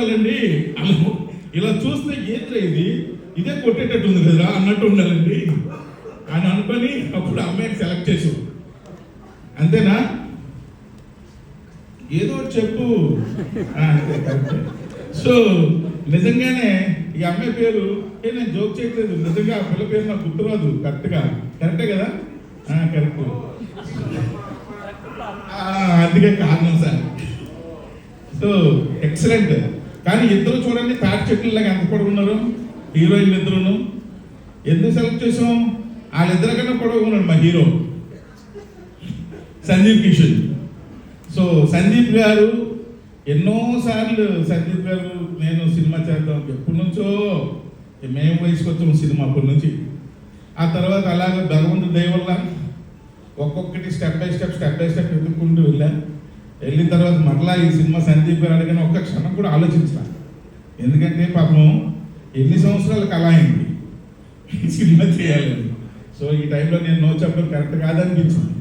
ఉండాలండి. ఇలా చూస్తే ఏంద్ర ఇదే కొట్టేటట్టు ఉంది కదా అన్నట్టు ఉండాలండి అని అనుకొని అప్పుడు అమ్మాయిని సెలెక్ట్ చేసావు. అంతేనా? ఏదో చెప్పు. సో నిజంగానే ఈ అమ్మాయి పేరు నేను జోక్ చేయట్లేదు, నిజంగా ఆ పిల్ల పేరు నాకు గుర్తురాదు కరెక్టే కదా? కరెక్ట్. అందుకే కారణం సార్. So excellent. కానీ ఇద్దరు చూడండి తాటి చెట్లలాగా ఎంత పొడవున్నారు హీరోయిన్ ఇద్దరును. ఎందుకు సెలెక్ట్ చేసాం? వాళ్ళిద్దరి కన్నా పొడవు ఉన్నాడు మా హీరో సందీప్ కిషన్. సో సందీప్ గారు ఎన్నోసార్లు సందీప్ గారు నేను సినిమా చేద్దాం ఎప్పటి నుంచో మేము వయసుకు వచ్చాము సినిమా అప్పటి నుంచి. ఆ తర్వాత అలాగే భగవంతుడి దయ వల్ల ఒక్కొక్కటి స్టెప్ బై స్టెప్ ఎదుర్కొంటూ వెళ్ళిన తర్వాత మరలా ఈ సినిమా సందీప్ గారు అడిగిన ఒక్క క్షణం కూడా ఆలోచించిన. ఎందుకంటే పాపం ఎన్ని సంవత్సరాలు కళ అయింది ఈ సినిమా చేయాలని. సో ఈ టైంలో నేను నో చెప్పడం కరెక్ట్ కాదనిపించింది.